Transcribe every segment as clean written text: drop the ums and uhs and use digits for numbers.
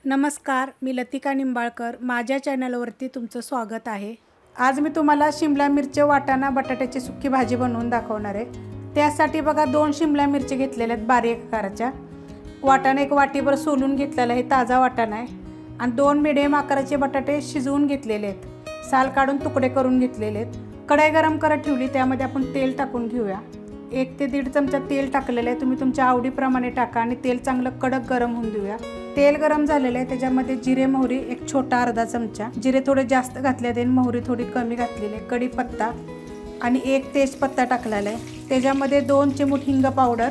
नमस्कार, मी लतिका निंबाळकर. माझ्या चॅनलवरती तुमचं स्वागत आहे. आज मी तुम्हाला शिमला मिरची वाटाणा बटाट्याची सुक्की भाजी बनवून दाखवणार आहे. त्यासाठी बघा 2 शिमला मिरची घेतलेल्या आहेत बारीक आकाराच्या. वाटाणा एक वाटीभर सोलून घेतलेला आहे, ताजा वाटाणा आहे. आणि 2 मिडियम आकाराचे बटाटे शिजवून घेतलेले आहेत, साल काढून तुकडे करून घेतलेले आहेत. कढई गरम करत ठेवली, त्यामध्ये आपण तेल टाकून घेऊया. 1 ते 1.5 चमचा तेल टाकलेलं आहे. तुम्ही तुमच्या आवडीप्रमाणे टाका आणि तेल चांगलं कडक गरम होऊन देऊया. तेल गरम झालेलं आहे, त्याच्यामध्ये जिरे मोहरी एक छोटा अर्धा चमचा, जिरे थोडे जास्त घातले आहेत, मोहरी थोडी कमी घातलेली आहे. कढीपत्ता आणि 1 तेजपत्ता टाकलेला आहे. त्याच्यामध्ये 2 चिमूट हिंग पावडर.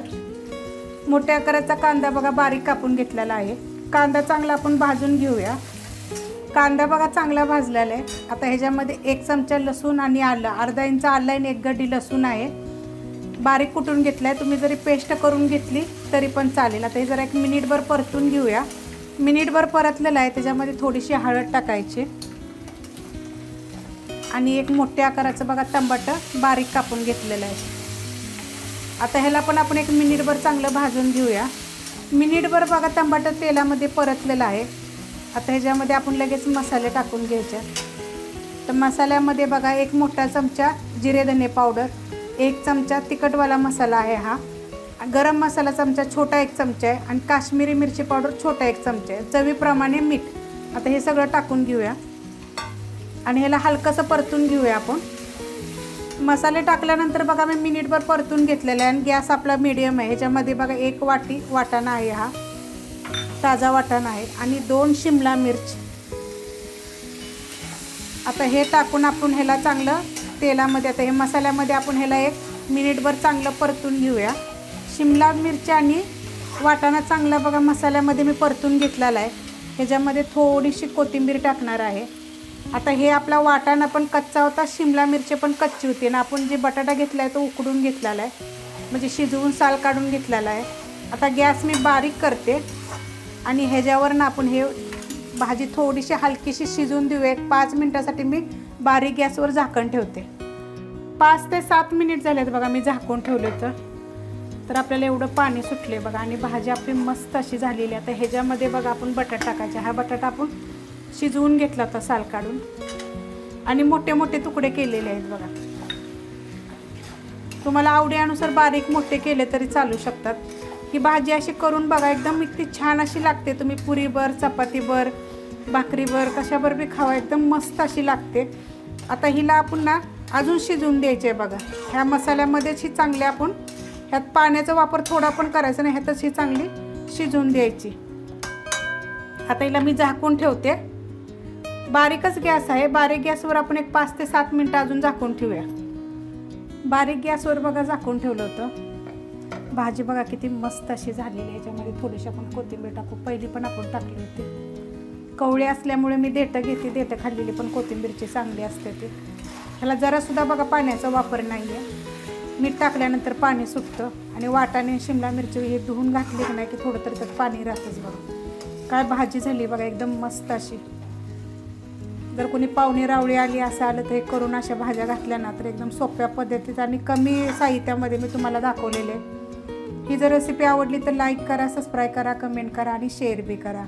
मोठ्या आकाराचा कांदा बघा बारीक कापून घेतलेला आहे. कांदा चांगला आपण भाजून घेऊया. कांदा बघा चांगला भाजलेला आहे. आता ह्याच्यामध्ये 1 चमचा लसूण आणि आलं, अर्धा इंच आलं आणि 1 गड्डी लसूण आहे, बारीक कुटून घेतला आहे. तुम्ही जरी पेस्ट करून घेतली तरी पण चालेल. आता हे जरा 1 मिनिटभर परतून घेऊया. मिनिटभर परतलेलं आहे. त्याच्यामध्ये थोडीशी हळद टाकायची आणि 1 मोठ्या आकाराचं बघा टमाटर बारीक कापून घेतलेलं आहे. आता ह्याला पण आपण 1 मिनिटभर चांगलं भाजून घेऊया. मिनिटभर बघा टमाटर तेलामध्ये परतलेलं आहे. आता ह्याच्यामध्ये आपण लगेच मसाले टाकून घ्यायचे. तर मसाल्यामध्ये बघा 1 मोठा चमचा जिरे धने पावडर, 1 चमचा तिखटवाला मसाला आहे हा, गरम मसाला चमचा छोटा 1 चमचा आहे आणि काश्मीरी मिरची पावडर छोटा 1 चमचा आहे, चवीप्रमाणे मीठ. आता हे सगळं टाकून घेऊया आणि ह्याला हलकंसं परतून घेऊया आपण. मसाले टाकल्यानंतर बघा मी मिनिटभर परतून घेतलेला आहे आणि गॅस आपला मीडियम आहे. ह्याच्यामध्ये बघा 1 वाटी वाटाणा आहे, हा ताजा वाटाणा आहे आणि 2 शिमला मिर्च. आता हे टाकून आपण ह्याला चांगलं तेलामध्ये, आता हे मसाल्यामध्ये आपण ह्याला 1 मिनिटभर चांगलं परतून घेऊया. शिमला मिरची आणि वाटाणा चांगला बघा मसाल्यामध्ये मी परतून घेतलेला आहे. ह्याच्यामध्ये थोडीशी कोथिंबीर टाकणार आहे. आता हे आपला वाटाणा पण कच्चा होता, शिमला मिरची पण कच्ची होती आणि आपण जे बटाटा घेतला आहे तो उकडून घेतलेला आहे, म्हणजे शिजवून साल काढून घेतलेला आहे. आता गॅस मी बारीक करते आणि ह्याच्यावरनं आपण हे भाजी थोडीशी हलकीशी शिजवून देऊया. 5 मिनटासाठी मी बारीक गॅसवर झाकण ठेवते. 5 ते 7 मिनिट झालेत बघा मी झाकून ठेवले. तर आपल्याला एवढं पाणी सुटले बघा आणि भाजी आपली मस्त अशी झालेली आहे. आता ह्याच्यामध्ये बघा आपण बटाटा टाकायचा. हा बटाटा आपण शिजवून घेतला होता साल काढून आणि मोठे मोठे तुकडे केलेले आहेत बघा. तुम्हाला आवडीनुसार बारीक मोठे केले तरी चालू शकतात. ही भाजी अशी करून बघा, एकदम इतकी छान अशी लागते. तुम्ही पुरीवर, चपातीवर, भाकरीवर कशावर बी खावा, एकदम मस्त अशी लागते. आता हिला आपण ना अजून शिजवून द्यायचे आहे बघा. ह्या मसाल्यामध्येच ही चांगली आपण, ह्यात पाण्याचा वापर थोडा पण करायचा नाही, ह्यातच ही चांगली शिजवून द्यायची. आता हिला मी झाकून ठेवते. बारीकच गॅस आहे. बारीक गॅसवर आपण 5 ते 7 मिनटं अजून झाकून ठेवूया. बारीक गॅसवर बघा झाकून ठेवलं होतं. भाजी बघा किती मस्त अशी झालेली आहे. याच्यामध्ये थोडीशी आपण कोथिंबीर टाकू. पहिली पण आपण टाकली होती. कवळे असल्यामुळे मी देठं घेते. देठं खाल्लेली पण कोथिंबीरची चांगली असते ती. ह्याला जरासुद्धा बघा पाण्याचा वापर नाही आहे. मीठ टाकल्यानंतर पाणी सुटतं आणि वाटाणे शिमला मिरची हे धुवून घातले की नाही की थोडं तर त्यात पाणी राहतंच बघा. काय भाजी झाली बघा एकदम मस्त अशी. जर कोणी पाहुणे रावळी आली असं आलं तर हे करून अशा भाज्या घातल्या ना तर एकदम सोप्या पद्धतीत आणि कमी साहित्यामध्ये मी तुम्हाला दाखवलेले. ही जर रेसिपी आवडली तर लाईक करा, सबस्क्राईब करा, कमेंट करा आणि शेअर बी करा.